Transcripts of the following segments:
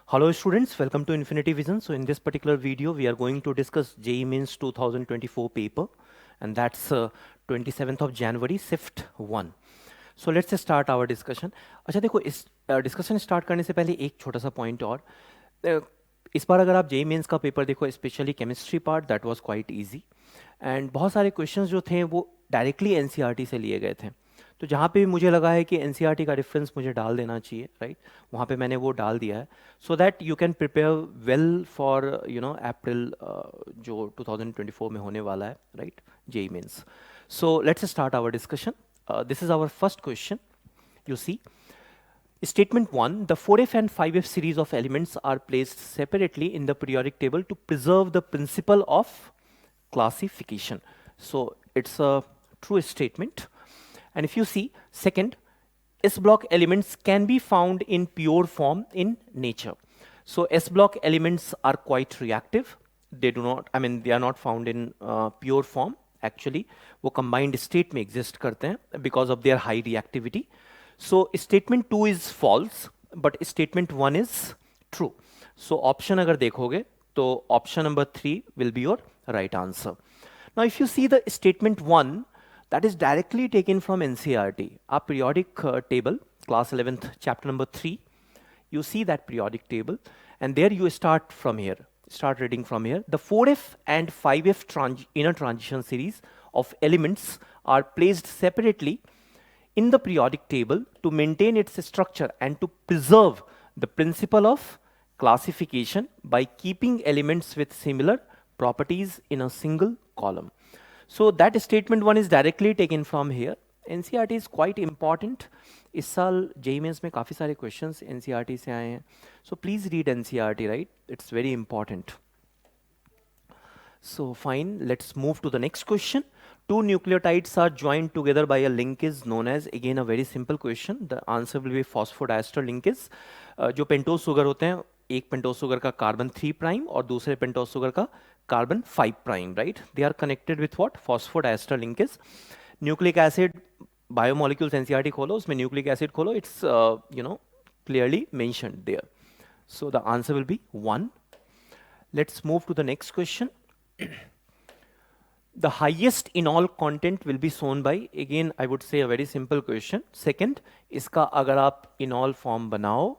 Hello students, welcome to Infinity Vision. So in this particular video, we are going to discuss JEE Mains 2024 paper, and that's 27th of January, SIFT 1. So let's start our discussion. अच्छा देखो इस discussion start करने से पहले एक छोटा सा point और इस बार अगर आप जेई मेंस का पेपर देखो, specially chemistry part that was quite easy and बहुत सारे क्वेश्चंस जो थे वो डायरेक्टली एनसीईआरटी से लिए गए थे। तो जहाँ पे भी मुझे लगा है कि एनसीईआरटी का रेफरेंस मुझे डाल देना चाहिए, राइट, वहाँ पे मैंने वो डाल दिया है so that you can prepare well for April जो 2024 में होने वाला है, right, JEE Mains. So let's start our discussion. This is our first question. You see, statement 1, the 4f and 5f series of elements are placed separately in the periodic table to preserve the principle of classification. So it's a true statement. And if you see, second, S block elements can be found in pure form in nature. So S block elements are quite reactive. They do not, they are not found in pure form. Actually वो combined state में exist करते हैं because of their high reactivity. So statement 2 is false, but statement 1 is true. So option अगर देखोगे तो option number 3 will be your right answer. Now if you see the statement 1, that is directly taken from NCERT. A periodic table, class 11th, chapter number 3. You see that periodic table, and there you start from here. Start reading from here. The 4f and 5f inner transition series of elements are placed separately in the periodic table to maintain its structure and to preserve the principle of classification by keeping elements with similar properties in a single column. So that statement 1 is directly taken from here. NCERT is quite important. इस साल JEE mains में काफ़ी सारे questions NCERT से आए हैं, so please read NCERT, right, it's very important. So fine, let's move to the next question. Two nucleotides are joined together by a linkage known as, again a very simple question, the answer will be phosphodiester linkage. जो pentose sugar होते हैं, एक pentose sugar का carbon 3 prime और दूसरे pentose sugar का carbon 5 prime, right, they are connected with what, phosphodiester linkage. Nucleic acid, biomolecules NCERT खोलो, उसमें न्यूक्लिक एसिड खोलो, it's clearly mentioned there. So the answer will be 1. Let's move to the next question. The highest enol content will be shown by, again I would say a very simple question. Second, इसका अगर आप enol form बनाओ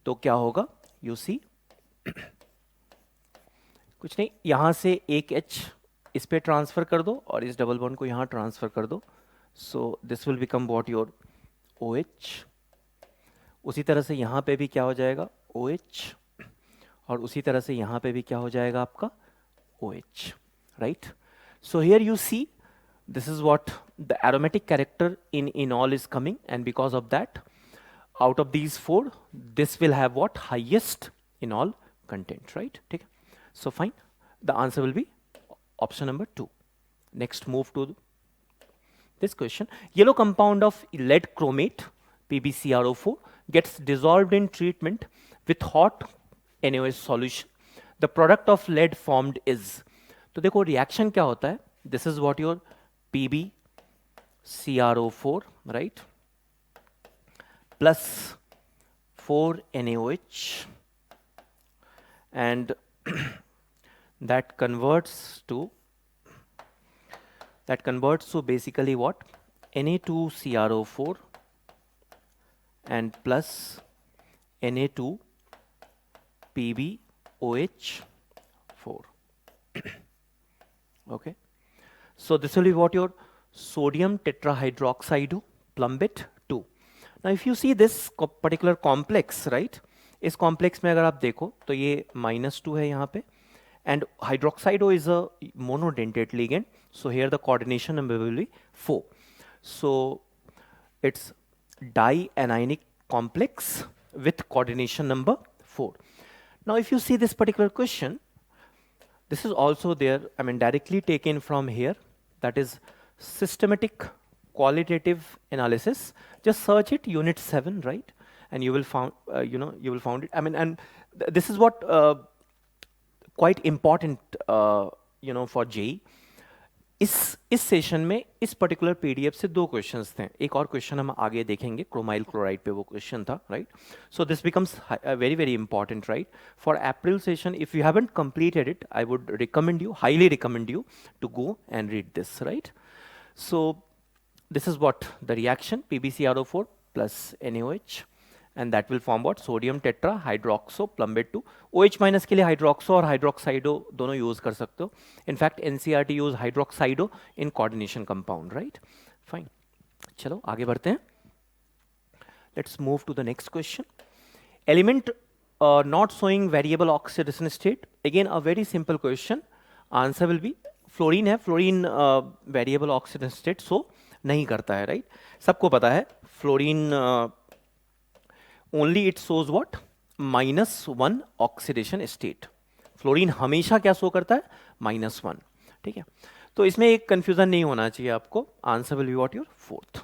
तो क्या होगा? You see, कुछ नहीं, यहां से एक H इस पे ट्रांसफर कर दो और इस डबल बॉन्ड को यहां ट्रांसफर कर दो. So this will become what, your OH. उसी तरह से यहां पे भी क्या हो जाएगा, OH, और उसी तरह से यहां पे भी क्या हो जाएगा आपका OH, right? So here you see, this is what the aromatic character in enol is coming, and because of that, out of these four, this will have what, highest enol content, right? Okay. So fine, the answer will be option number 2. Next, move to this question. Yellow compound of lead chromate, PbCrO4, gets dissolved in treatment with hot NaOH solution. The product of lead formed is, तो देखो reaction क्या होता है, this is what your PbCrO4, right, plus 4 NaOH, and that converts to basically what, Na2CrO4 and plus Na2PbOH4. Okay, so this will be what, your sodium tetrahydroxide plumbate 2. Now if you see this particular complex, right, इस complex में अगर आप देखो तो ये -2 है यहाँ पे, and hydroxide is a monodentate ligand, so here the coordination number will be 4. So it's dianionic complex with coordination number 4. Now if you see this particular question, this is also there, directly taken from here, that is systematic qualitative analysis. Just search it, unit 7, right, and you will found you will found it. And this is what quite important for JEE. इस session में इस particular PDF से 2 questions थे, एक और question हम आगे देखेंगे, क्रोमाइल क्लोराइड पे वो क्वेश्चन था, right. So this becomes very very important, right. For April session, if you haven't completed it, I would recommend you, highly recommend you to go and read this, right. So this is what the reaction, PbCrO4 plus NaOH, and that will form what, sodium tetra hydroxo plumbate 2. OH minus के लिए hydroxo और hydroxido दोनों use कर सकते हो. In fact NCERT use hydroxido in coordination compound, right. Fine. चलो आगे बढ़ते हैं. Let's move to the next question. Element not showing variable oxidation state. Again a very simple question. Answer will be fluorine है, fluorine variable oxidation state, so नहीं करता है, right. सबको पता है fluorine only it shows what, -1 oxidation state. Fluorine हमेशा क्या show करता है, -1, ठीक है. तो इसमें एक कंफ्यूजन नहीं होना चाहिए आपको. Answer will be what, your 4th.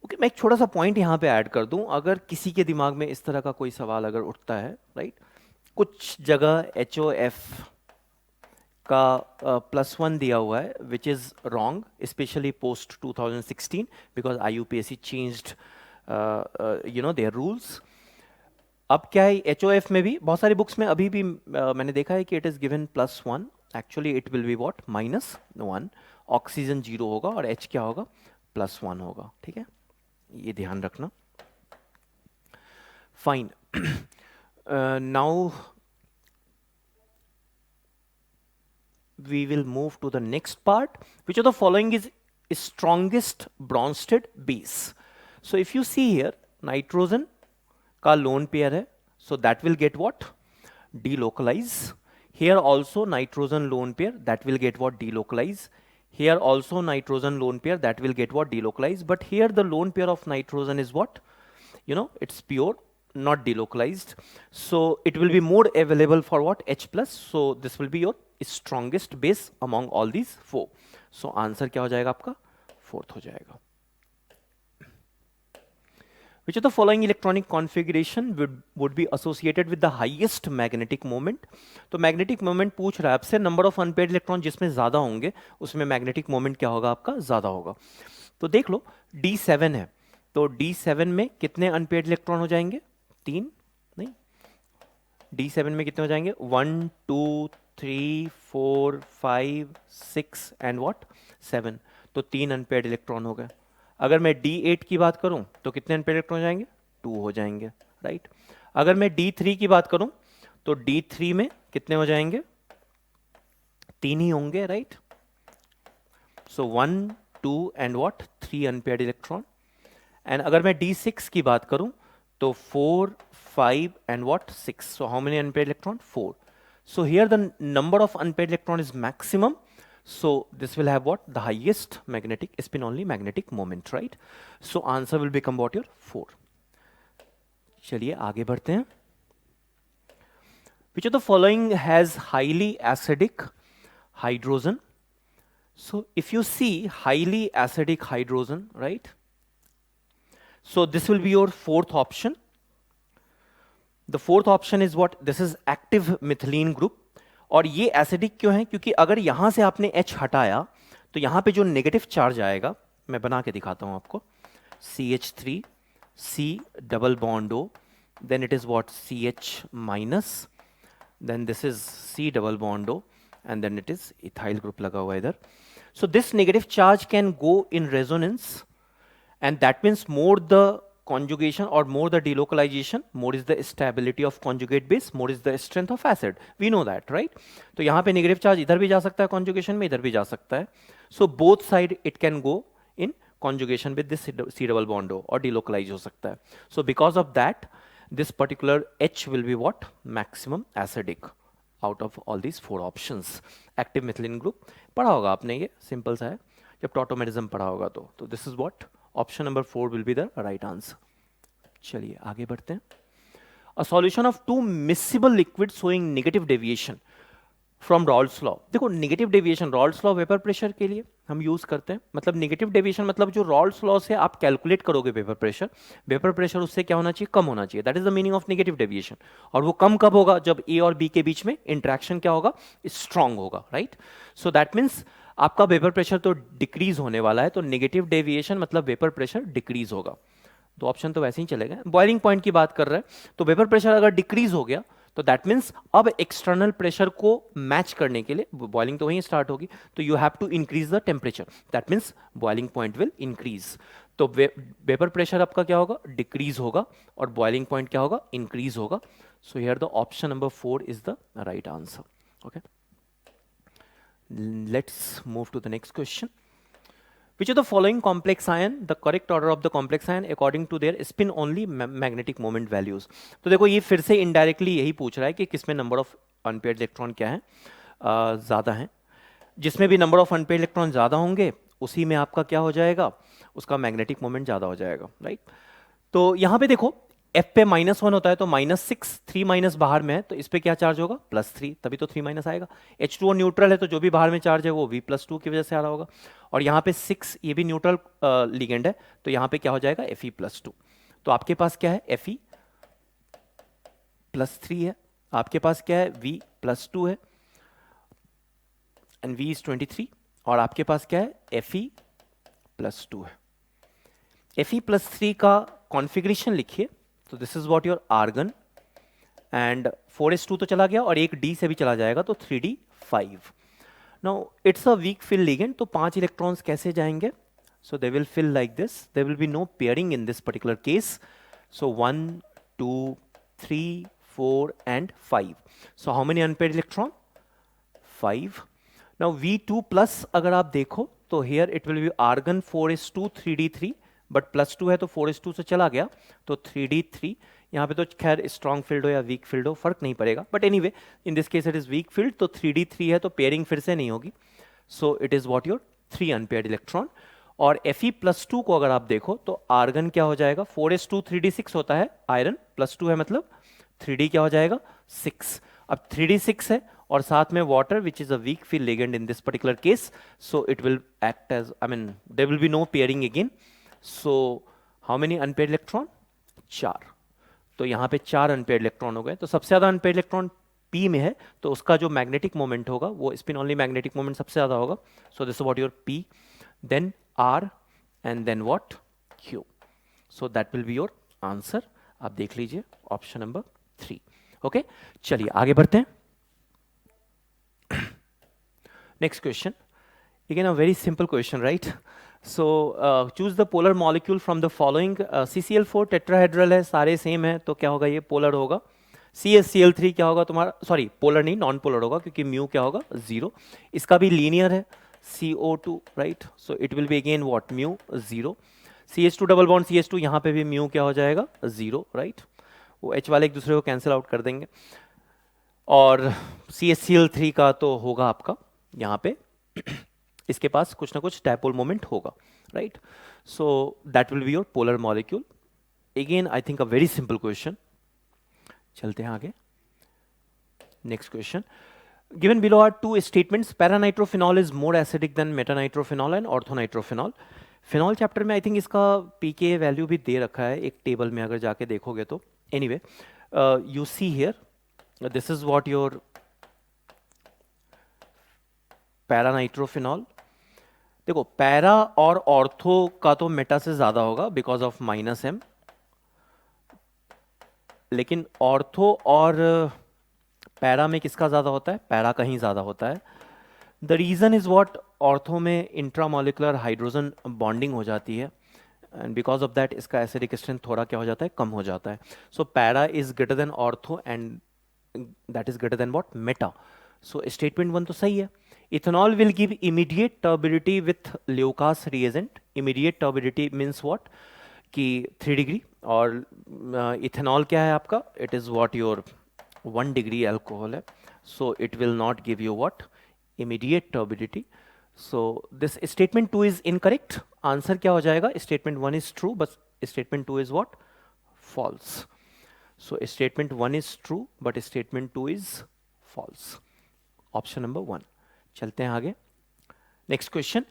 Okay, मैं एक छोटा सा पॉइंट यहाँ पे ऐड कर दूं. अगर किसी के दिमाग में इस तरह का कोई सवाल अगर उठता है, राइट, कुछ जगह HOF का +1 दिया हुआ है, which is wrong, specially post 2016, because IUPAC changed their rules. अब क्या है, HOF में भी बहुत सारी बुक्स में अभी भी मैंने देखा है कि it is given +1. Actually it will be what, -1. Oxygen 0 होगा और H क्या होगा, +1 होगा, ठीक है, ये ध्यान रखना. Fine. Now we will move to the next part. Which of the following is strongest Bronsted base? So if you see here, nitrogen का lone pair है, so that will get what, delocalize. Here also nitrogen lone pair, that will get what, delocalize. Here also nitrogen lone pair, that will get what, delocalize. But here the lone pair of nitrogen is what, it's pure, not delocalized. So it will be more available for what, H plus. So this will be your strongest base among all these 4. So answer क्या हो जाएगा आपका, 4th हो जाएगा. Which of the following electronic configuration would be associated with the highest magnetic moment? तो magnetic moment पूछ रहा है आपसे, number of unpaired electron जिसमें ज्यादा होंगे उसमें magnetic moment क्या होगा आपका, ज्यादा होगा. तो देख लो D7 है, तो D7 में कितने unpaired electron हो जाएंगे, 3, नहीं, D7 में कितने हो जाएंगे, 1 2 3 4 5 6 एंड व्हाट, 7. तो 3 अनपेयर्ड इलेक्ट्रॉन हो गए. अगर मैं D8 की बात करूं तो कितने अनपेयर्ड इलेक्ट्रॉन हो जाएंगे, 2 हो जाएंगे, राइट. अगर मैं D3 की बात करूं तो D3 में कितने हो जाएंगे, 3 ही होंगे, right. So 1 2 and what, 3 unpaired electron. And अगर मैं D6 की बात करूं तो 4 5 and what, 6. So how many unpaired electron, 4. So here the number of unpaired electron is maximum. So this will have what, the highest magnetic spin only magnetic moment, right. So answer will become what, your 4. चलिए आगे बढ़ते हैं. Which of the following has highly acidic hydrogen? So if you see highly acidic hydrogen, right, so this will be your 4th option. The 4th option is what, this is active methylene group. और ये acidic क्यों है, क्योंकि अगर यहां से आपने H हटाया तो यहां पे जो नेगेटिव चार्ज आएगा, मैं बना के दिखाता हूं आपको, CH3 C double bond O, then it is what, CH minus, then this is C double bond O, and then it is ethyl group लगा हुआ इधर. So this negative charge can go in resonance, and that means more the conjugation or more the delocalization, more is the stability of conjugate base, more is the strength of acid. We know that, right? तो यहाँ पे negative charge इधर भी जा सकता है conjugation में, इधर भी जा सकता है. So both side it can go in conjugation with this C double bond O, और delocalize हो सकता है. So because of that, this particular H will be what, maximum acidic out of all these 4 options. Active methylene group पढ़ा होगा आपने, ये simple सा है जब tautomerism पढ़ा होगा तो this is what, option number 4 will be the right answer. चलिए आगे बढ़ते हैं. A solution of 2 miscible liquids showing negative deviation from Raoult's law. देखो negative deviation Raoult's law vapour pressure के लिए हम यूज करते हैं. मतलब negative deviation मतलब जो Raoult's law से आप कैलकुलेट करोगे वेपर प्रेशर उससे क्या होना चाहिए, कम होना चाहिए. That is the meaning of negative deviation. और वो कम कब होगा, जब A और B के बीच में इंटरेक्शन क्या होगा, स्ट्रांग होगा, राइट. सो दैट मीन्स आपका वेपर प्रेशर तो डिक्रीज होने वाला है, तो नेगेटिव डेविएशन मतलब वेपर प्रेशर डिक्रीज होगा। तो ऑप्शन तो वैसे ही चलेगा। बॉइलिंग पॉइंट की बात कर रहे हैं, तो वेपर प्रेशर अगर डिक्रीज हो गया तो दैट मीन्स अब एक्सटर्नल प्रेशर को मैच करने के लिए बॉइलिंग तो वहीं स्टार्ट होगी, तो you have to increase the temperature, that means boiling point will increase. तो वेपर प्रेशर आपका क्या होगा, डिक्रीज होगा, और बॉइलिंग पॉइंट क्या होगा, इंक्रीज होगा। So here the option number 4 is the right answer. Okay, let's move to the next question. Which of the following complex ion, the correct order of the complex ion according to their spin only magnetic moment values? तो देखो ये फिर से indirectly यही पूछ रहा है कि किसमें नंबर ऑफ अनपेयर्ड इलेक्ट्रॉन क्या है, ज़्यादा है। जिसमें भी नंबर ऑफ अनपेयर्ड इलेक्ट्रॉन ज़्यादा होंगे उसी में आपका क्या हो जाएगा, उसका मैग्नेटिक मोमेंट ज़्यादा हो जाएगा, राइट। तो यहाँ पे देखो F पे -1 होता है तो -6, 3 माइनस बाहर में है तो इस पे क्या चार्ज होगा, +3, तभी तो 3 माइनस आएगा। H2O न्यूट्रल है तो जो भी बाहर में चार्ज है वो V+2 की वजह से आ रहा होगा, और यहाँ पे 6 ये भी न्यूट्रल लिगेंड है तो यहाँ पे क्या हो जाएगा, Fe+2। तो आपके पास क्या है, Fe+3 है, आपके पास क्या है, V+2 है, एंड V is 23, और आपके पास क्या है, Fe+2 है। Fe+3 का कॉन्फ़िगरेशन लिखिए, तो this is what your argon, and 4s2 तो चला गया और एक D से भी चला जाएगा तो 3d5। Now it's a weak field ligand, तो 5 इलेक्ट्रॉन्स कैसे जाएंगे, so they will fill like this, there will be no pairing in this particular case. So 1 2 3 4 and 5। So how many unpaired electron, 5। Now V2 plus अगर आप देखो तो here it will be argon 4s2 3d3, but +2 है तो 4s2 से चला गया तो 3d3। यहाँ पे तो खैर स्ट्रॉन्ग फील्ड हो या वीक फील्ड हो फर्क नहीं पड़ेगा, but anyway in this case it is weak field, तो 3d3 है तो पेयरिंग फिर से नहीं होगी। So it is what your 3 unpaired electron. और Fe+2 को अगर आप देखो तो आर्गन क्या हो जाएगा, 4s2 3d6 होता है, आयरन +2 है मतलब 3d क्या हो जाएगा, 6। अब 3d6 है और साथ में water which is a weak field ligand in this particular case, so it will act as, I mean there will be no pairing again. So how many unpaired electron, 4। तो यहाँ पे 4 अनपेयर्ड इलेक्ट्रॉन हो गए, तो सबसे ज्यादा unpaired electron P में है तो उसका जो मैग्नेटिक मोमेंट होगा वो स्पिन ओनली मैग्नेटिक मोमेंट सबसे ज्यादा होगा। So this is what your P, then R and then what, Q। So that will be your answer. आप देख लीजिए ऑप्शन नंबर 3। ओके, चलिए आगे बढ़ते हैं। Next question, again a very simple question, right? So choose the polar molecule from the following. CCl4 tetrahedral है, सारे same है तो क्या होगा, ये पोलर होगा। CaCl3 क्या होगा तुम्हारा, सॉरी पोलर नहीं नॉन पोलर होगा क्योंकि म्यू क्या होगा, 0। इसका भी लीनियर है, CO2, right, so it will be again what, mu 0। CH2 double bond CH2, यहाँ पे भी म्यू क्या हो जाएगा, 0, राइट। वो H वाले एक दूसरे को कैंसिल आउट कर देंगे, और CaCl3 का तो होगा आपका यहाँ पे इसके पास कुछ ना कुछ डायपोल मोमेंट होगा, right. So that will be your polar molecule. Again I think a very simple question. चलते हैं आगे, next question. Given below are 2 statements, paranitrophenol is more acidic than metanitrophenol and orthonitrophenol. Phenol chapter में I think इसका पीके value भी दे रखा है एक table में, अगर जाके देखोगे तो। Anyway you see here, this is what your paranitrophenol. देखो पैरा और ऑर्थो का तो मेटा से ज्यादा होगा बिकॉज ऑफ -m, लेकिन ऑर्थो और पैरा में किसका ज्यादा होता है, पैरा का ही ज्यादा होता है। The reason is what, ortho में इंट्रामोलिकुलर हाइड्रोजन बॉन्डिंग हो जाती है एंड बिकॉज ऑफ दैट इसका एसिडिक स्ट्रेंथ थोड़ा क्या हो जाता है, कम हो जाता है। So para is greater than ortho and that is greater than what, meta. So statement 1 तो सही है। Ethanol will give immediate turbidity with Leucas reagent. Immediate turbidity means what? कि 3 डिग्री, और इथेनॉल क्या है आपका, it is what your 1 degree alcohol है, so it will not give you what, immediate turbidity. So this statement 2 is incorrect. Answer क्या हो जाएगा, statement 1 is true but statement 2 is what, false. So statement 1 is true but statement 2 is false. Option number 1। चलते हैं आगे, next question.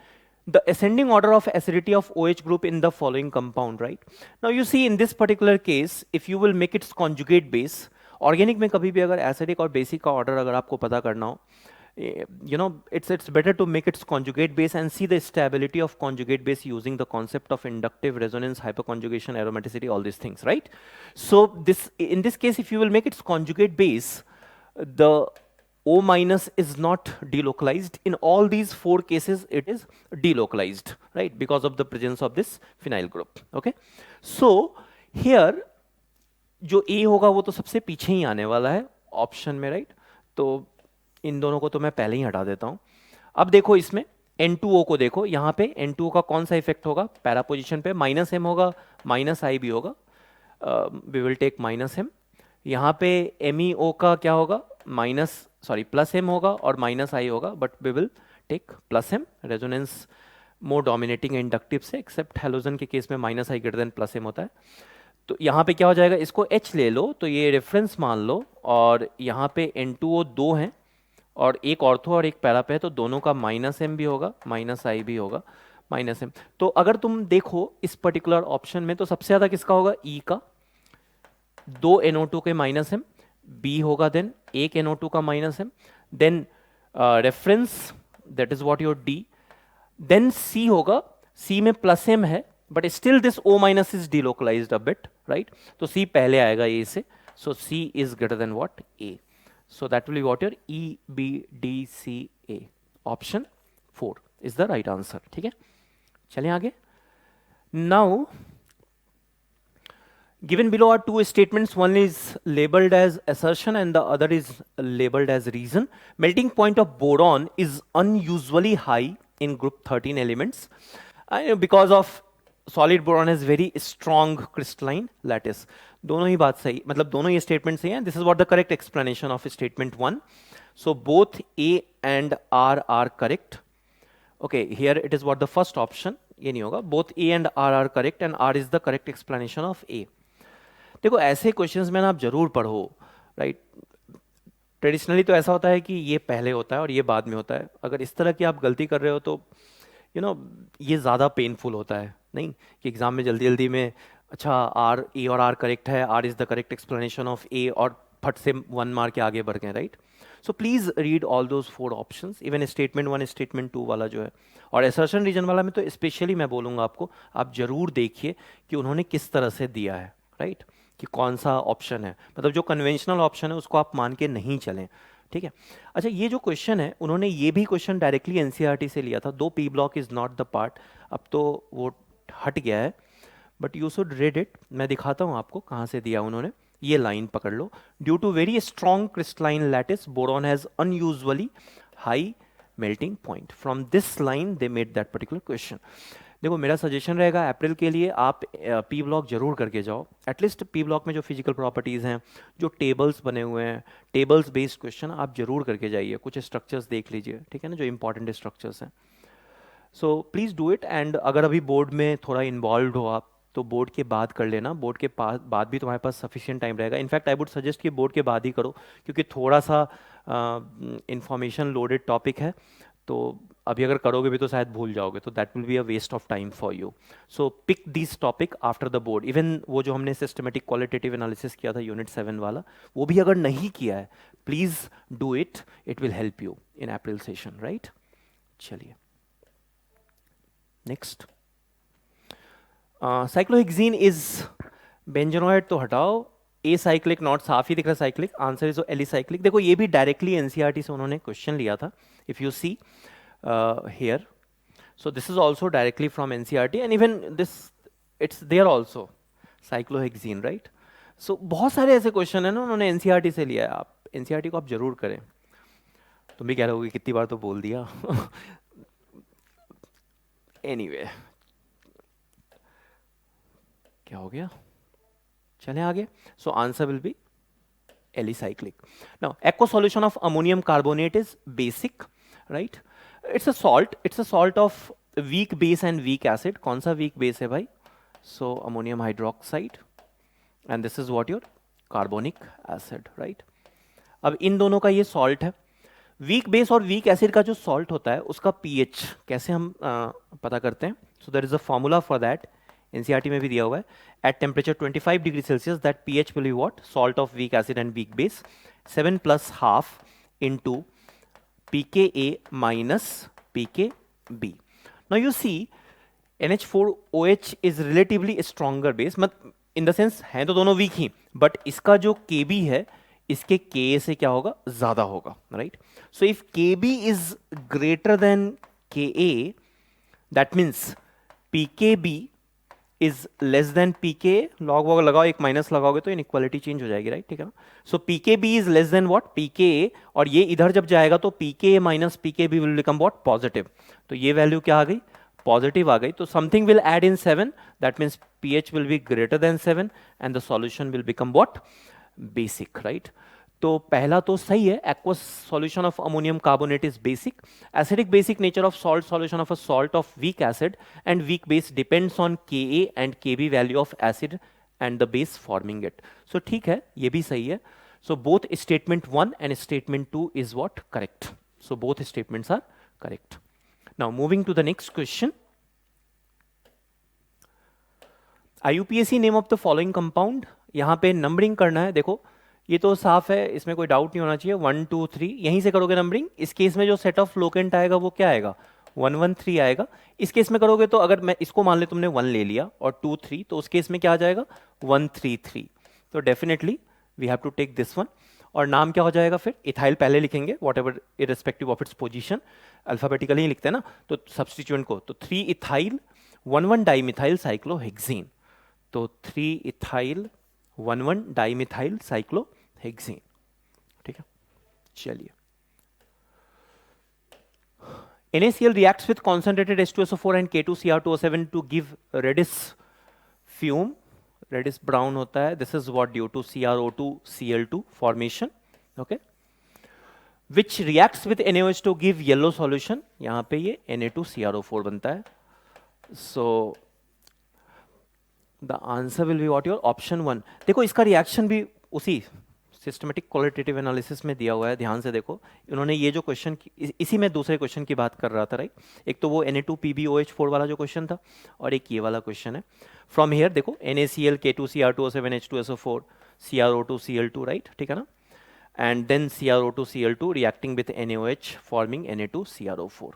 The ascending order of acidity of OH group in the following compound, right? Now you see in this particular case, if you will make its conjugate base, organic में कभी भी अगर acidic और basic का order अगर आपको पता करना हो, it's better to make its conjugate base and see the stability of conjugate base using the concept of inductive resonance, hyperconjugation, aromaticity, all these things, right? So in this case, if you will make its conjugate base, the O minus is not delocalized. In all these 4 cases, it is delocalized, right? Because of the presence of this phenyl group, okay? So here, जो A होगा वो तो सबसे पीछे ही आने वाला है option में, राइट? तो इन दोनों को तो मैं पहले ही हटा देता हूं. अब देखो इसमें N2O को देखो, यहां पे N2O का कौन सा इफेक्ट होगा? पैरा पोजिशन पे माइनस एम होगा, माइनस आई भी होगा. We will take minus M. यहां पे MEO का क्या होगा? प्लस एम होगा और माइनस आई होगा, but we will take plus M. Resonance more dominating inductive से, एक्सेप्ट हेलोजन के केस में minus I greater than plus M होता है. तो यहाँ पे क्या हो जाएगा? इसको H ले लो तो ये रेफरेंस मान लो, और यहाँ पे N2O 2 हैं और एक ऑर्थो और एक पैरा पे है, तो दोनों का माइनस एम भी होगा, माइनस आई भी होगा, माइनस एम. तो अगर तुम देखो इस पर्टिकुलर ऑप्शन में, तो सबसे ज्यादा किसका होगा? E का. 2 NO2 के माइनस एम, B होगा, देन एक NO2 का minus M, then reference, that is what your D, then C होगा. C में प्लस एम है, but still this O minus is delocalized a bit, right? तो C पहले आएगा A से, so C is greater than what? A. So that will be what your E, B, D, C, A. Option 4 is the right answer. ठीक है? चलें आगे. Now, given below are 2 statements. One is labeled as assertion and the other is labeled as reason. Melting point of boron is unusually high in group 13 elements because of solid boron has very strong crystalline lattice. दोनों ही बात सही, मतलब दोनों ये statement सही हैं. This is what the correct explanation of statement 1. So both A and R are correct. Okay, here it is what the first option, ये नहीं होगा. Both A and R are correct and R is the correct explanation of A. देखो ऐसे questions में ना आप जरूर पढ़ो, राइट? ट्रेडिशनली तो ऐसा होता है कि ये पहले होता है और ये बाद में होता है. अगर इस तरह की आप गलती कर रहे हो तो ये ज़्यादा पेनफुल होता है, नहीं कि एग्जाम में जल्दी जल्दी में अच्छा A और R करेक्ट है, R is the correct explanation of A, और फट से 1 मार्क के आगे बढ़ गए, right? So please read all those 4 options, even statement 1 statement 2 वाला जो है, और असर्शन रीजन वाला में तो स्पेशली मैं बोलूँगा आपको, आप जरूर देखिए कि उन्होंने किस तरह से दिया है, राइट? कि कौन सा ऑप्शन है, मतलब जो कन्वेंशनल ऑप्शन है उसको आप मान के नहीं चलें, ठीक है? अच्छा, ये जो क्वेश्चन है, उन्होंने ये भी क्वेश्चन डायरेक्टली एनसीईआरटी से लिया था, दो P block is not the part, अब तो वो हट गया है, but you should read it. मैं दिखाता हूँ आपको कहाँ से दिया उन्होंने. ये लाइन पकड़ लो. Due to very strong crystalline lattice, boron has unusually high melting point. From this line they made that particular question. देखो मेरा सजेशन रहेगा अप्रैल के लिए आप पी ब्लॉक जरूर करके जाओ. एटलीस्ट पी ब्लॉक में जो फिजिकल प्रॉपर्टीज़ हैं, जो टेबल्स बने हुए हैं, टेबल्स बेस्ड क्वेश्चन आप जरूर करके जाइए. कुछ स्ट्रक्चर्स देख लीजिए, ठीक है ना, जो इंपॉर्टेंट स्ट्रक्चर्स हैं. So please do it. And अगर अभी बोर्ड में थोड़ा इन्वॉल्व हो आप, तो बोर्ड के बाद कर लेना. बोर्ड के बाद भी तुम्हारे पास सफिशिएंट टाइम रहेगा. इनफैक्ट आई वुड सजेस्ट कि बोर्ड के बाद ही करो, क्योंकि थोड़ा सा इंफॉर्मेशन लोडेड टॉपिक है, तो अभी अगर करोगे भी तो शायद भूल जाओगे, तो that will be a waste of time for you. So pick this topic after the board. Even वो जो हमने सिस्टमेटिक क्वालिटेटिव एनालिसिस किया था यूनिट 7 वाला, वो भी अगर नहीं किया है, please do it. It will help you in April session, right? चलिए नेक्स्ट. साइक्लोहेक्सीन इज बेंजोनोएट, तो हटाओ. ए साइक्लिक नॉट, साफ ही दिख रहा है साइक्लिक. Answer is alicyclic. देखो ये भी डायरेक्टली एनसीईआरटी से उन्होंने क्वेश्चन लिया था. If you see here, so this is also directly from NCERT, and even this it's there also, cyclohexene, right? So बहुत सारे ऐसे क्वेश्चन है ना उन्होंने NCERT से लिया है. आप NCERT को आप जरूर करें. तुम भी कह रहे होगे कितनी बार तो बोल दिया. Anyway, क्या हो गया? चलें आगे. So answer will be alicyclic. Now aqueous solution of ammonium carbonate is basic, right? It's a salt. It's a salt of weak base and weak acid. कौन सा weak base है भाई? So ammonium hydroxide, and this is what your carbonic acid, right? अब इन दोनों का ये salt है. Weak base और वीक एसिड का जो सॉल्ट होता है उसका पीएच कैसे हम पता करते हैं? So there is a formula for that. NCERT में भी दिया हुआ है. At temperature 25 degree Celsius that pH will be what? Salt of weak acid and weak base 7 + ½ into pKa minus pKb. Now you see NH4OH is relatively a stronger base, मतलब in the sense हैं तो दोनों week he, but इसका जो Kb है इसके Ka से क्या होगा, ज्यादा होगा, right. So if Kb is greater than Ka, that means Pkb is less than Pka. Log वॉग लगाओ, एक माइनस लगाओगे तो इनइक्वालिटी चेंज हो जाएगी, राइट, ठीक है ना. सो Pkb is less then what, Pka, और ये इधर जब जाएगा तो Pka minus Pkb will become what, positive. तो ये वैल्यू क्या आ गई, पॉजिटिव आ गई. तो something will add in 7, that means pH will be greater than 7 and the solution will become what, basic, right. तो पहला तो सही है, aqueous solution of ammonium carbonate is basic. Acidic basic nature of salt solution of a salt of weak acid and weak base depends on Ka and Kb value of acid and the base forming it. So ठीक है, ये भी सही है. So both statement 1 and statement 2 is what, correct. So both statements are correct. Now moving to the next question. IUPAC name of the following compound. यहाँ पे numbering करना है. देखो ये तो साफ है, इसमें कोई डाउट नहीं होना चाहिए. 1 2 3 यहीं से करोगे नंबरिंग. इस केस में जो सेट ऑफ लोकेंट आएगा वो क्या आएगा, 1 1 3 आएगा. इस केस में करोगे तो अगर मैं इसको मान ले तुमने 1 ले लिया और 2 3, तो उस केस में क्या आ जाएगा, 1 3 3. तो definitely we have to take this one. और नाम क्या हो जाएगा फिर, इथाइल पहले लिखेंगे, whatever irrespective of its position, alphabetically ही लिखते हैं ना. तो सब्स्टिट्यूएंट को, तो 3 इथाइल 1 1 डाइमिथाइल साइक्लोहेक्सेन. तो 3 इथाइल 1 1 डाइमिथाइल साइक्लोहेक्सेन, ठीक है. चलिए, NaCl reacts with concentrated H2SO4 and K2Cr2O7 to give reddish fume. reddish brown होता है. This is what due to CrO2 Cl2 formation. Okay. Which reacts with NaOH to give yellow solution. यहाँ पे ये Na2CrO4 बनता है. So the answer will be what, your option 1. देखो इसका reaction भी उसी सिस्टमेटिक क्वालिटेटिव एनालिसिस में दिया हुआ है. ध्यान से देखो, इन्होंने ये जो क्वेश्चन, इसी में दूसरे क्वेश्चन की बात कर रहा था, राइट. एक तो वो Na2PbOH4 वाला जो क्वेश्चन था, और एक ये वाला क्वेश्चन है. फ्रॉम हियर देखो, NaCl K2Cr2O7 H2SO4 CrO2 Cl2, right, ठीक है ना. And then CrO2 Cl2 reacting with NaOH forming Na2CrO4.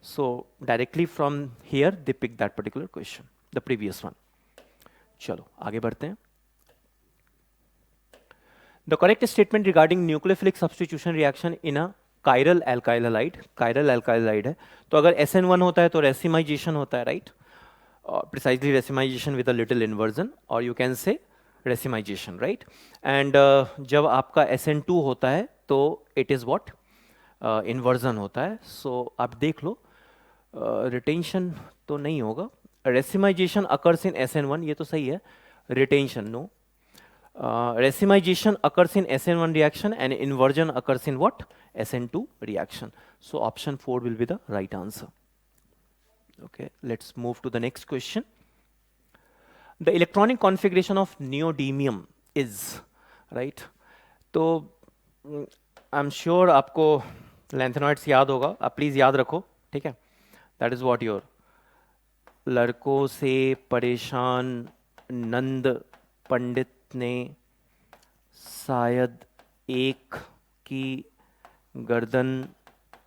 So directly from here they pick that particular question, the previous one. चलो आगे बढ़ते हैं. The correct statement regarding nucleophilic substitution reaction in a chiral alkyl halide. Chiral alkyl halide है, तो अगर SN1 होता है तो racemization होता है, right? Precisely racemization with a little inversion, or you can say racemization, right? And जब आपका SN2 होता है तो it is what? Inversion होता है. So आप देख लो, retention तो नहीं होगा. Racemization occurs in SN1, ये तो सही है. Retention no. Racemization occurs in SN1 reaction and inversion occurs in what? SN2 reaction. So option 4 will be the right answer. Okay, let's move to the next question. The electronic configuration of neodymium is, right? तो I'm sure आपको lanthanolides याद होगा, आप please याद रखो, ठीक है. That is what your लड़कों से परेशान नंद पंडित ने शायद एक की गर्दन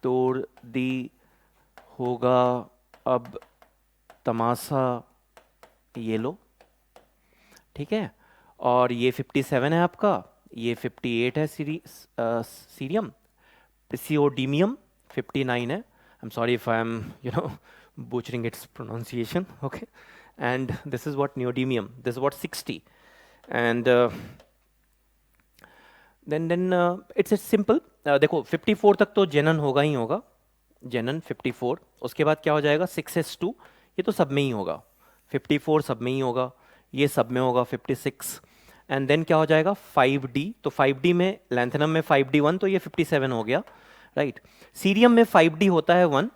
तोड़ दी होगा, अब तमाशा ये लो, ठीक है. और ये 57 है आपका, ये 58 है सीरियम. सियोडीमियम 59 है. I am sorry if I am butchering its pronunciation, okay. And this is what neodymium, this is what 60. And then it's a simple, देखो 54 तक तो जेनन होगा ही होगा, जेनन 54. उसके बाद क्या हो जाएगा, 6s2, ये तो सब में ही होगा. 54 सब में ही होगा, ये सब में होगा 56. एंड देन क्या हो जाएगा 5d, तो 5d में लैंथेनम में 5d1, तो ये 57 हो गया, राइट. सीरियम में 5d होता है 1.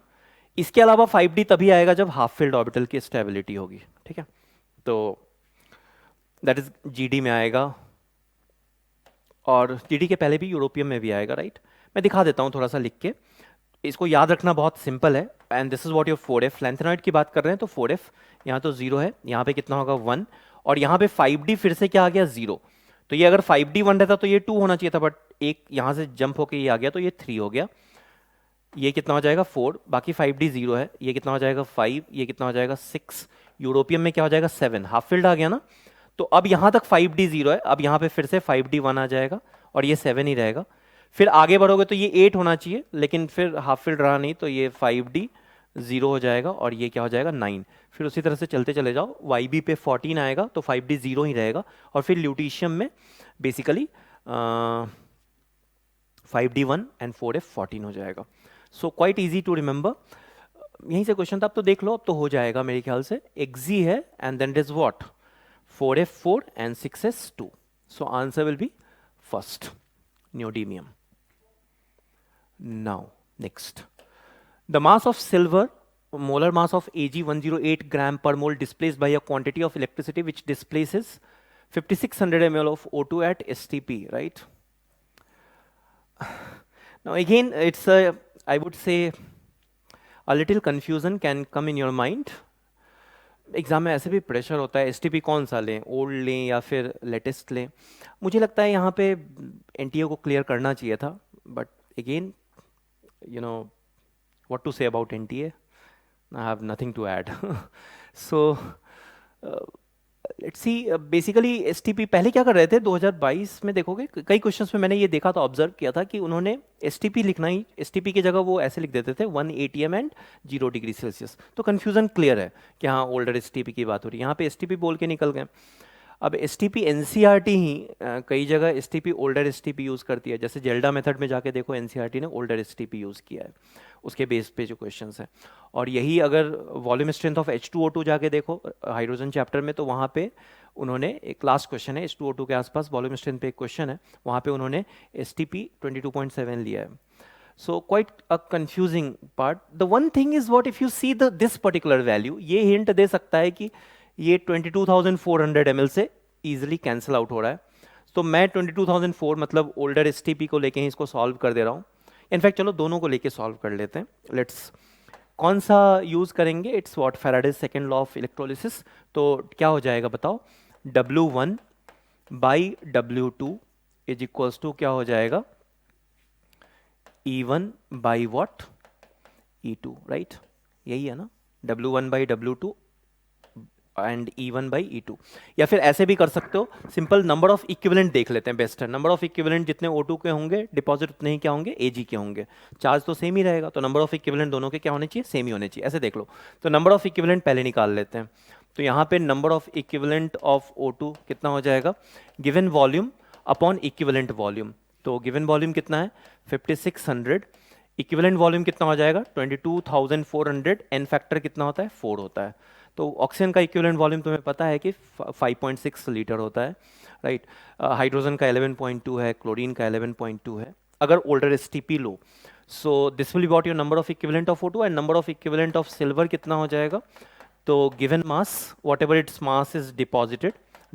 इसके अलावा 5d तभी आएगा जब हाफ फिल्ड ऑर्बिटल की स्टेबिलिटी होगी, ठीक है. तो दैट इज जीडी में आएगा, और जीडी के पहले भी यूरोपियम में भी आएगा, राइट. मैं दिखा देता हूं थोड़ा सा लिख के, इसको याद रखना बहुत सिंपल है. And this is what your 4f. Lanthanoid की बात कर रहे हैं तो 4f, यहाँ तो 0 है, यहाँ पे कितना होगा 1, और यहाँ पे 5d फिर से क्या आ गया 0. तो ये अगर 5d 1 रहता तो ये 2 होना चाहिए था, बट एक यहाँ से जंप होके ये आ गया तो ये 3 हो गया. ये कितना हो जाएगा 4, बाकी 5D 0 है, ये कितना हो जाएगा 5, ये कितना हो जाएगा 6, यूरोपियम में क्या हो जाएगा 7, हाफ फील्ड आ गया ना। तो अब यहाँ तक 5D 0 है, अब यहाँ पे फिर से 5D 1 आ जाएगा और ये 7 ही रहेगा। फिर आगे बढ़ोगे तो ये 8 होना चाहिए, लेकिन फिर हाफ फील्ड रहा नहीं, तो ये 5D 0 हो जाएगा और ये क्या हो जाएगा 9। फिर उसी तरह से चलते चले जाओ, YB पे 14 आएगा तो 5D 0 ही रहेगा, और फिर ल्यूटीशियम में बेसिकली 5D 1 एंड 4F 14 हो जाएगा। So quite easy to remember. यहीं से क्वेश्चन था, अब तो देख लो, अब तो हो जाएगा मेरे ख्याल से। Xg है and then it is what 4F 4 and 6S 2। So answer will be first, neodymium. Now next, the mass of silver, molar mass of Ag 108 gram per mole displaced by a quantity of electricity which displaces 5600 ml of O2 at STP, right? Now again, it's a, I would say, a little confusion can come in your mind. Exam में ऐसे भी pressure होता है, STP कौन सा लें, old लें या फिर लेटेस्ट लें। मुझे लगता है यहाँ पे एनटीए को क्लियर करना चाहिए था, but again you know what to say about NTA, I have nothing to add. So let's see, basically STP पहले क्या कर रहे थे 2022 में, देखोगे कई क्वेश्चंस में मैंने ये देखा था, ऑब्जर्व किया था कि उन्होंने एसटीपी लिखना ही, एसटीपी की जगह वो ऐसे लिख देते थे 1 ATM एंड 0 डिग्री सेल्सियस। तो कन्फ्यूजन क्लियर है कि हाँ ओल्डर एसटीपी की बात हो रही है, यहाँ पे एसटीपी बोल के निकल गए। अब एसटीपी एनसीईआरटी ही कई जगह एसटीपी ओल्डर एसटीपी यूज़ करती है, जैसे जेल्डा मेथड में जाके देखो एनसीईआरटी ने ओल्डर एसटीपी यूज़ किया है उसके बेस पे जो क्वेश्चंस हैं। और यही अगर वॉल्यूम स्ट्रेंथ ऑफ H2O2 जाके देखो हाइड्रोजन चैप्टर में, तो वहाँ पे उन्होंने एक लास्ट क्वेश्चन है H2O2 के आसपास वॉल्यूम स्ट्रेंथ पे एक क्वेश्चन है, वहाँ पे उन्होंने STP 22.7 लिया है। So quite a confusing part. The one thing is what if you see this particular value, ये hint दे सकता है कि ये 22,400 ml से easily cancel out हो रहा है। तो मैं 22,004 मतलब older STP को लेके ही इसको solve कर दे रहा हूँ। इनफैक्ट चलो दोनों को लेके solve कर लेते हैं। Let's कौन सा यूज करेंगे, it's what Faraday's second law of electrolysis. तो क्या हो जाएगा बताओ, W1 by W2 is equals to क्या हो जाएगा, E1 by what E2, right? यही है ना, W1 by W2 and E1 by E2। या फिर ऐसे भी कर सकते हो, सिंपल नंबर ऑफ इक्विवेलेंट देख लेते हैं, बेस्ट है। नंबर ऑफ इक्विवेलेंट जितने O2 के होंगे डिपॉजिट उतने ही क्या होंगे, Ag के होंगे। चार्ज तो सेम ही रहेगा, तो नंबर ऑफ इक्विवेलेंट दोनों के क्या होने चाहिए, सेम ही होने चाहिए। ऐसे देख लो, तो नंबर ऑफ इक्विवेलेंट पहले निकाल लेते हैं। तो यहाँ पे number of equivalent of O2 कितना हो जाएगा, given volume upon equivalent volume. तो गिवन वॉल्यूम कितना है 5600, इक्विवेलेंट वॉल्यूम कितना हो जाएगा 22,400, एन फैक्टर कितना होता है 4 होता है। तो ऑक्सीजन का इक्विवेलेंट वॉल्यूम तुम्हें पता है कि 5.6 लीटर होता है, राइट? हाइड्रोजन का 11.2 है, क्लोरीन का 11.2 है। अगर ओल्डर एसटीपी लो, so this will be what your number of equivalent of O2 and number of equivalent of silver कितना हो जाएगा। तो given mass whatever it's mass is deposited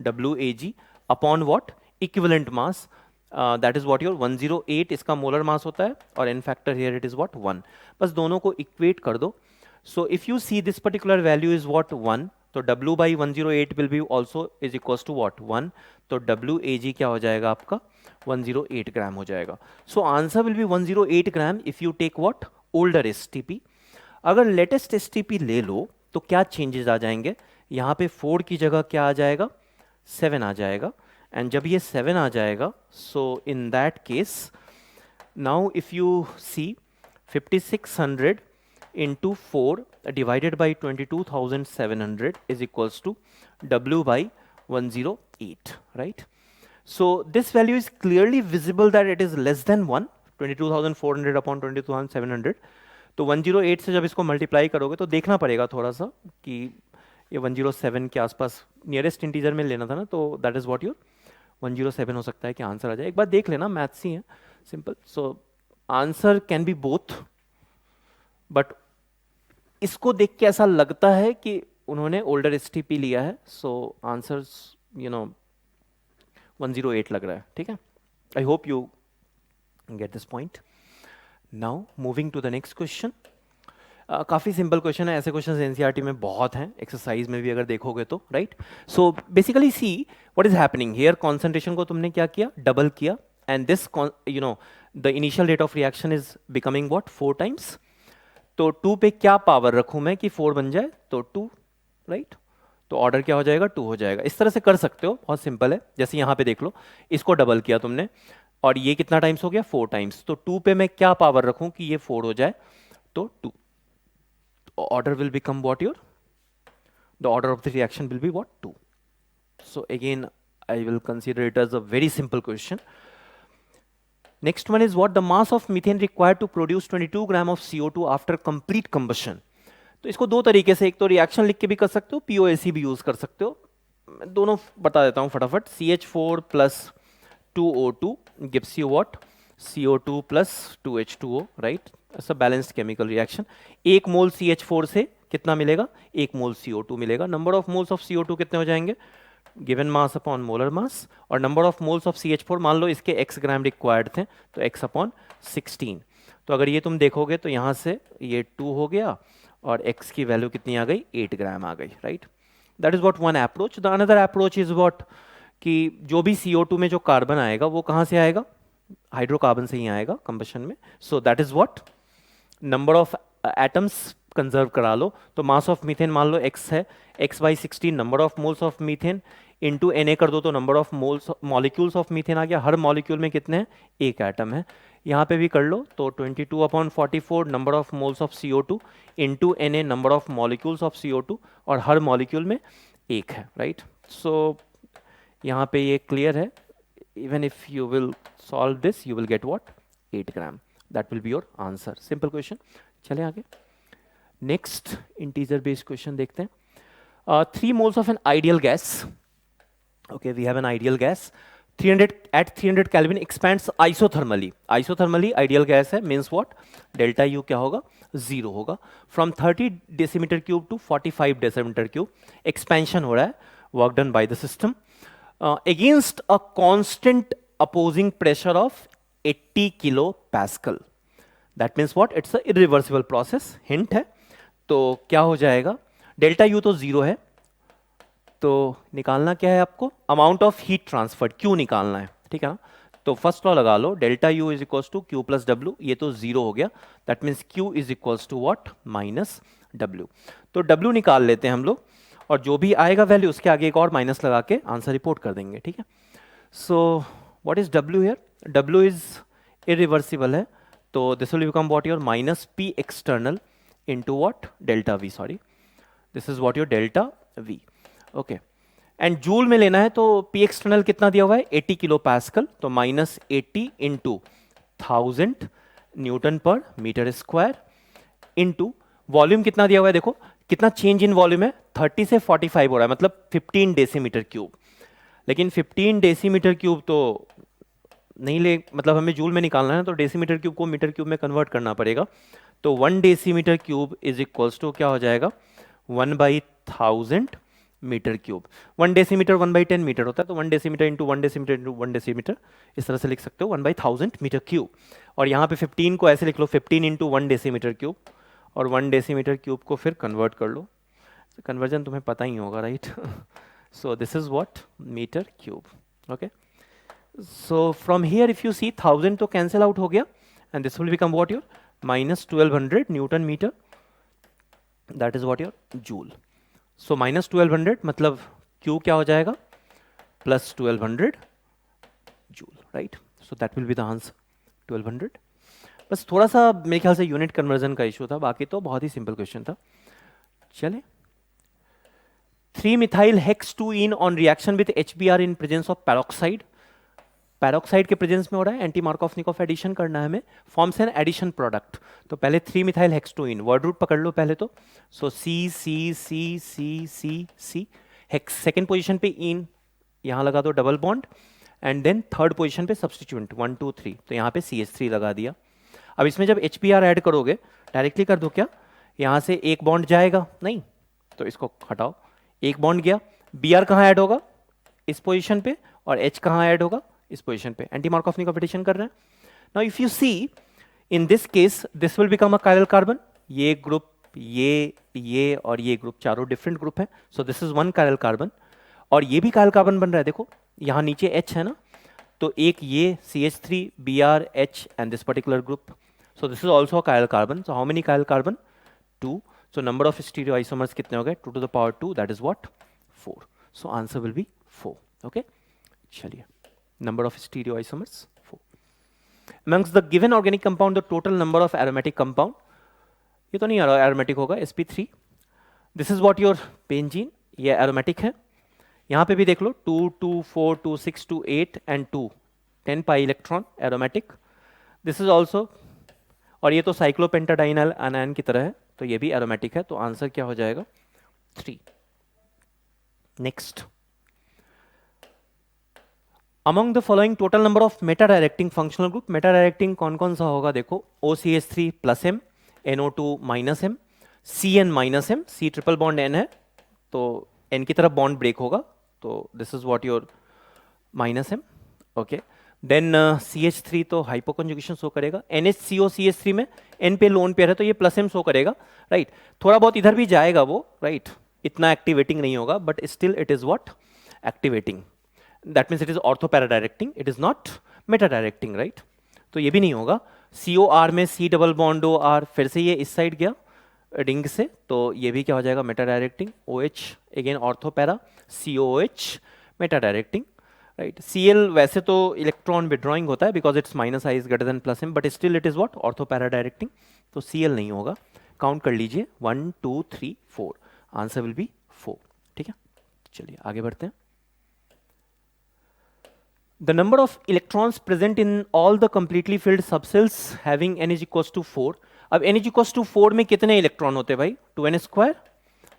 WAG upon what equivalent mass, that is what your 108 इसका molar mass होता है, और n factor here it is what 1। बस दोनों को इक्वेट कर दो। So if you see this particular value is what 1, तो W by 108 will be also is equals to what 1, तो WAG क्या हो जाएगा आपका 108 ग्राम हो जाएगा। So answer will be 108 gram if you take what older STP। अगर लेटेस्ट STP ले लो तो क्या चेंजेस आ जाएंगे, यहाँ पे 4 की जगह क्या आ जाएगा 7 आ जाएगा, एंड जब ये 7 आ जाएगा so in that case now if you see 5600 into 4 divided by 22,700 is equals to W by 108, right? So this value is clearly visible that it is less than 1, 22,400 upon 22,700। तो 108 से जब इसको मल्टीप्लाई करोगे तो देखना पड़ेगा थोड़ा सा कि ये 107 के आसपास नियरेस्ट इंटीजर में लेना था ना, तो दैट इज व्हाट योर 107 हो सकता है कि आंसर आ जाए। एक बार देख लेना, मैथ्स ही है, simple. So answer can be both, but इसको देख के ऐसा लगता है कि उन्होंने ओल्डर एसटीपी लिया है, सो आंसर 108 लग रहा है, ठीक है। I hope you get this point. Now moving to the next question. काफ़ी सिंपल क्वेश्चन है, ऐसे क्वेश्चन एनसीईआरटी में बहुत हैं, एक्सरसाइज में भी अगर देखोगे तो, right? So basically see what is happening here, concentration को तुमने क्या किया, डबल किया, and this the initial rate of reaction is becoming what 4 times. तो 2 पे क्या पावर रखूं मैं कि 4 बन जाए, तो 2, राइट. तो ऑर्डर क्या हो जाएगा, 2 हो जाएगा. इस तरह से कर सकते हो, बहुत सिंपल है. जैसे यहाँ पे देख लो, इसको डबल किया तुमने और ये कितना टाइम्स हो गया, 4 टाइम्स. तो 2 पे मैं क्या पावर रखूं कि ये 4 हो जाए, तो 2. Order will become what your, the order of the reaction will be what, 2. So again, I will consider it as a very simple question. Next one is what the mass of methane required to produce 22 gram of CO2 after complete combustion. तो इसको दो तरीके से, एक तो reaction लिख के भी कर सकते हो, POAC भी यूज कर सकते हो. मैं दोनों बता देता हूँ फटाफट. CH4 plus 2O2 gives you what, CO2 plus 2H2O, right? ऐसा बैलेंस्ड केमिकल रिएक्शन. 1 मोल CH4 से कितना मिलेगा, 1 मोल CO2 मिलेगा. Number of moles of CO2 कितने हो जाएंगे, given mass upon molar mass, और number of moles of CH4 मान लो इसके x ग्राम रिक्वायर्ड थे, तो x अपॉन 16. तो अगर ये तुम देखोगे तो यहाँ से ये 2 हो गया और x की वैल्यू कितनी आ गई, 8 ग्राम आ गई, right. That is what one approach. The another approach is what, कि जो भी CO2 में जो कार्बन आएगा वो कहाँ से आएगा, हाइड्रोकार्बन से ही आएगा कंबशन में. So that is what, number of atoms conserve करा लो. तो मास ऑफ मीथेन मान लो x है, x/16 number of moles of methane into Na कर दो तो number of moles molecules of methane आ गया. हर मॉलिक्यूल में कितने हैं, एक एटम है. यहाँ पे भी कर लो तो 22/44 number of moles of CO2 into Na number of molecules of CO2, और हर मॉलिक्यूल में एक है, राइट. सो यहाँ पे ये क्लियर है. Even if you will solve this you will get what, 8 gram. That will be your answer. Simple question. चले आगे. नेक्स्ट इंटीजर बेस्ड क्वेश्चन देखते हैं. 3 moles of an ideal gas. Okay, we have an ideal gas. 300 at 300 Kelvin expands isothermally. Isothermally ideal gas है, means what? Delta U क्या होगा, 0 होगा. From 30 decimeter cube to 45 decimeter cube. Expansion हो रहा है. Work done by the system. Against a constant opposing pressure of 80 kilopascal. That means what? It's a irreversible process. Hint है. तो क्या हो जाएगा, डेल्टा यू तो 0 है, तो निकालना क्या है आपको, amount of heat transferred, Q निकालना है, ठीक है ना. तो फर्स्ट लॉ लगा लो, delta U is equals to Q plus W. ये तो 0 हो गया, that means Q is equals to what, minus W. तो डब्ल्यू निकाल लेते हैं हम लोग, और जो भी आएगा वैल्यू उसके आगे एक और माइनस लगा के आंसर रिपोर्ट कर देंगे, ठीक है. So what is W here, W is irreversible है, तो this will become what your minus P external into what, delta V, sorry, this is what your delta V. Okay, and joule में लेना है तो P external कितना दिया हुआ है, 80 किलो पास्कल, तो माइनस 80 इंटू 1000 न्यूटन पर मीटर स्क्वायर इंटू वॉल्यूम कितना दिया हुआ है, देखो कितना चेंज इन वॉल्यूम है, 30 से 45 हो रहा है, मतलब 15 डेसीमीटर क्यूब. लेकिन 15 डेसीमीटर क्यूब तो नहीं ले, मतलब हमें जूल में निकालना है तो डेसीमीटर क्यूब को मीटर क्यूब में कन्वर्ट करना पड़ेगा. तो 1 decimetre cube is equals to क्या हो जाएगा, 1/1000 मीटर क्यूब. 1 डेसीमीटर 1/10 मीटर होता है, तो 1 decimetre into 1 decimetre into 1 decimetre, इस तरह से लिख सकते हो 1/1000 मीटर क्यूब. और यहाँ पे 15 को ऐसे लिख लो, 15 इंटू 1 डेसीमीटर क्यूब, और 1 डेसीमीटर क्यूब को फिर कन्वर्ट कर लो. कन्वर्जन तुम्हें पता ही होगा, right. So this is what, metre cube. Okay, so from here if you see 1000 तो कैंसिल आउट हो गया, and this will become what your minus 1200 newton metre, that is what your joule. So minus 1200 मतलब Q क्या हो जाएगा, plus 1200 joule, right. So that will be the answer, 1200. बस थोड़ा सा मेरे ख्याल से यूनिट कन्वर्जन का इशू था, बाकी तो बहुत ही सिंपल क्वेश्चन था. चले, 3 methyl hex 2 on reaction with HBr in presence of peroxide. Peroxide के प्रेजेंस में हो रहा है, एंटी मार्कोव-निकोव एडिशन करना है हमें, फॉर्म्स एन एडिशन प्रोडक्ट. तो पहले 3 मिथाइल हेक्स 2 वर्ड रूट पकड़ लो पहले तो. So C C C C C C, hex second position पे इन, यहाँ लगा दो double bond, and then third position पे सब्सटीट्यूएंट 1 2 3, तो यहाँ पे CH3 लगा दिया. अब इसमें जब HBr ऐड करोगे डायरेक्टली कर दो क्या, यहाँ से एक बॉन्ड जाएगा नहीं, तो इसको हटाओ, एक बॉन्ड गया, Br कहाँ ऐड होगा, इस पोजीशन पे, और H कहाँ ऐड होगा, इस पोजीशन पे. एंटी मार्कोव-निकोव एडिशन कर रहे हैं. Now if you see in this case this will become a chiral carbon. ये ग्रुप, ये और ये ग्रुप चारों डिफरेंट ग्रुप है. So this is 1 chiral carbon, और ये भी कायरल कार्बन बन रहा है. देखो यहाँ नीचे H है ना, तो एक ये CH3, Br, H and this particular group. So this is also a chiral carbon. So how many chiral carbon? 2. So number of stereoisomers कितने हो गए? 2 to the power 2, that is what? 4. So answer will be 4. Okay? चलिए. Number of stereoisomers 4. Amongst the given organic compound, the total number of aromatic compound, ये तो नहीं aromatic होगा, sp3. This is what your benzene, ये aromatic है. यहाँ पे भी देख लो 2, 2, 4, 2, 6, 2, 8 and 2, 10 pi electron aromatic. This is also, और ये तो साइक्लोपेंटाडाइनल अनायन की तरह है, तो ये भी aromatic है, तो आंसर क्या हो जाएगा? 3. Next. Among the following total number of meta-directing functional group, meta-directing कौन कौन सा होगा? देखो OCH3 plus M, NO2 minus M, CN minus M, C triple bond N है, तो N की तरफ बॉन्ड ब्रेक होगा, तो this is what your minus M, okay. Then CH3 तो हाइपोकंजुगेशन शो करेगा, NHCO CH3 में N पे लोन पेयर है, तो ये प्लस M शो करेगा, राइट. थोड़ा बहुत इधर भी जाएगा वो, राइट, इतना एक्टिवेटिंग नहीं होगा, but still it is what? Activating. That means it is ortho-para-directing, it is not meta-directing, right? तो ये भी नहीं होगा. COR में C डबल बॉन्ड OR, फिर से ये इस साइड गया रिंग से, तो ये भी क्या हो जाएगा? Meta-directing. OH again ortho-para, COOH Meta-directing, right. Cl वैसे तो इलेक्ट्रॉन विड्रॉइंग होता है because it's minus I is greater than plus M, but still it is what? Ortho-para-directing, तो Cl नहीं होगा. काउंट कर लीजिए 1, 2, 3, 4. Answer will B 4. ठीक है, चलिए आगे बढ़ते हैं. The number of electrons present in all the completely filled subcells having n is equals to 4. अब n is equals to 4 में कितने इलेक्ट्रॉन होते हैं भाई? 2n स्क्वायर,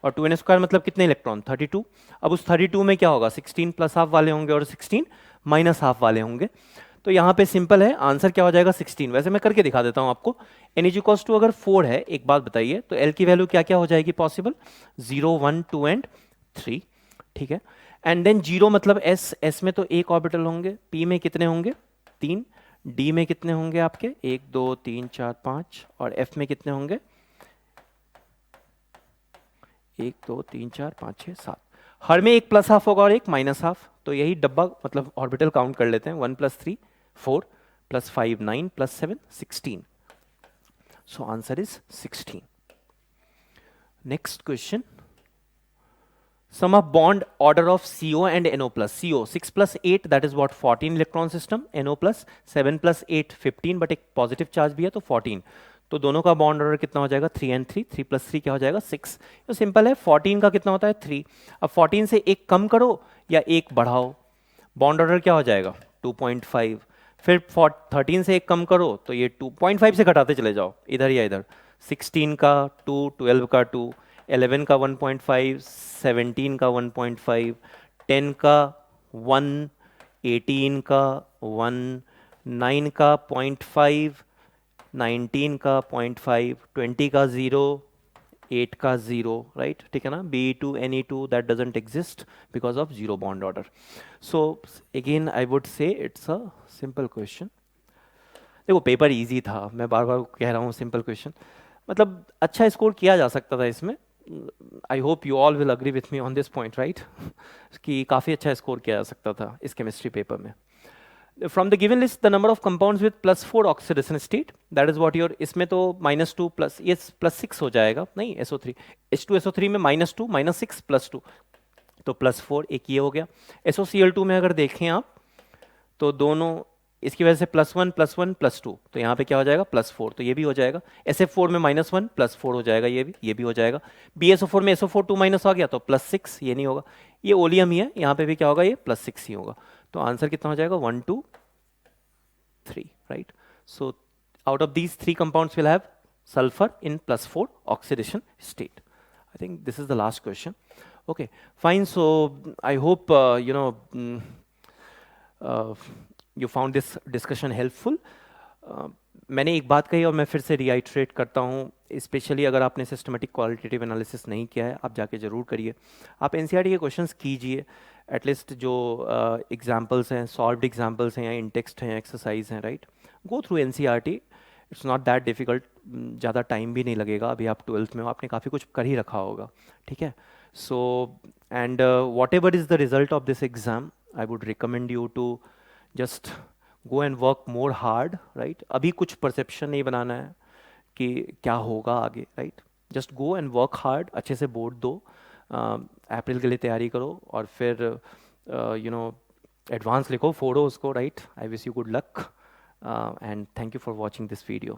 और 2n स्क्वायर मतलब कितने इलेक्ट्रॉन? 32. अब उस 32 में क्या होगा? 16 प्लस हाफ वाले होंगे और 16 माइनस हाफ वाले होंगे. तो यहाँ पे सिंपल है, आंसर क्या हो जाएगा? 16. वैसे मैं करके दिखा देता हूँ आपको. n is equals to अगर 4 है, एक बात बताइए, तो l की वैल्यू क्या क्या हो जाएगी पॉसिबल? 0, 1, 2 एंड 3. ठीक है. एंड देन 0 मतलब s में तो एक ऑर्बिटल होंगे, p में कितने होंगे? 3, d में कितने होंगे आपके? 1, 2, 3, 4, 5, और f में कितने होंगे? 1, 2, 3, 4, 5, 6, 7. हर में एक प्लस हाफ होगा और एक माइनस हाफ, तो यही डब्बा मतलब ऑर्बिटल काउंट कर लेते हैं. 1 + 3 4 + 5 9 + 7 16. So answer is 16. Next question. Sum of bond order of CO and NO plus. CO 6 + 8, that is what? 14 electron system. NO plus 7 + 8 15, but एक पॉजिटिव चार्ज भी है तो 14. तो दोनों का बॉन्ड ऑर्डर कितना हो जाएगा? 3 and 3. 3 + 3 क्या हो जाएगा? 6. तो सिंपल है. 14 का कितना होता है? 3. अब 14 से एक कम करो या एक बढ़ाओ, बॉन्ड ऑर्डर क्या हो जाएगा? 2.5. फिर 13 से एक कम करो तो ये 2.5 से घटाते चले जाओ, इधर या इधर. 16 का 2, 12 का 2, 11 का 1.5, 17 का 1.5, 10 का 1, 18 का 1, 9 का 0.5, 19 का 0.5, 20 का 0, 8 का 0, right? ठीक है ना? Be2, Ne2 that doesn't exist because of zero bond order. So again I would say it's a simple question. देखो पेपर इजी था, मैं बार बार कह रहा हूँ सिंपल क्वेश्चन, मतलब अच्छा स्कोर किया जा सकता था इसमें. आई hope you all will agree with me on this point, right? कि काफ़ी अच्छा स्कोर किया जा सकता था इस केमिस्ट्री पेपर में. From the given list the number of compounds with +4 oxidation state, that is what your. इसमें तो -2 प्लस ये +6 हो जाएगा, नहीं SO3, H2SO3 में -2 -6 +2, तो +4. एक ये हो गया. SOCl2 में अगर देखें आप तो दोनों इसकी वजह से +1 +1 +2, तो यहाँ पे क्या हो जाएगा? +4, तो ये भी हो जाएगा. SF4 में -1 +4 हो जाएगा, ये भी हो जाएगा. BSO4 में SO4 2- आ गया तो +6, ये नहीं होगा. ये ओलियम ही है, यहाँ पे भी क्या होगा? ये +6 ही होगा. तो आंसर कितना हो जाएगा? 1, 2, 3, right? So out of these 3 compounds will have sulphur in +4 oxidation state. I think this is the last question. Okay fine. So I hope you know you found this discussion helpful. मैंने एक बात कही और मैं फिर से reiterate करता हूँ, स्पेशली अगर आपने सिस्टमेटिक क्वालिटेटिव एनालिसिस नहीं किया है, आप जाके ज़रूर करिए. आप NCERT के क्वेश्चंस कीजिए, एटलीस्ट जो एग्जाम्पल्स हैं, सॉल्व्ड एग्जाम्पल्स हैं या इन टेक्स्ट हैं, एक्सरसाइज हैं, right? Go through NCERT. It's not that difficult, ज़्यादा टाइम भी नहीं लगेगा. अभी आप 12th में हो, आपने काफ़ी कुछ कर ही रखा होगा, ठीक है? So and what ever is the result of this exam, I would recommend you to just go and work more hard, right. अभी कुछ परसेप्शन नहीं बनाना है कि क्या होगा आगे, right. Just go and work hard, अच्छे से बोर्ड दो, अप्रैल के लिए तैयारी करो, और फिर एडवांस लिखो, फोड़ो उसको, right. I wish you good luck, and thank you for watching this video.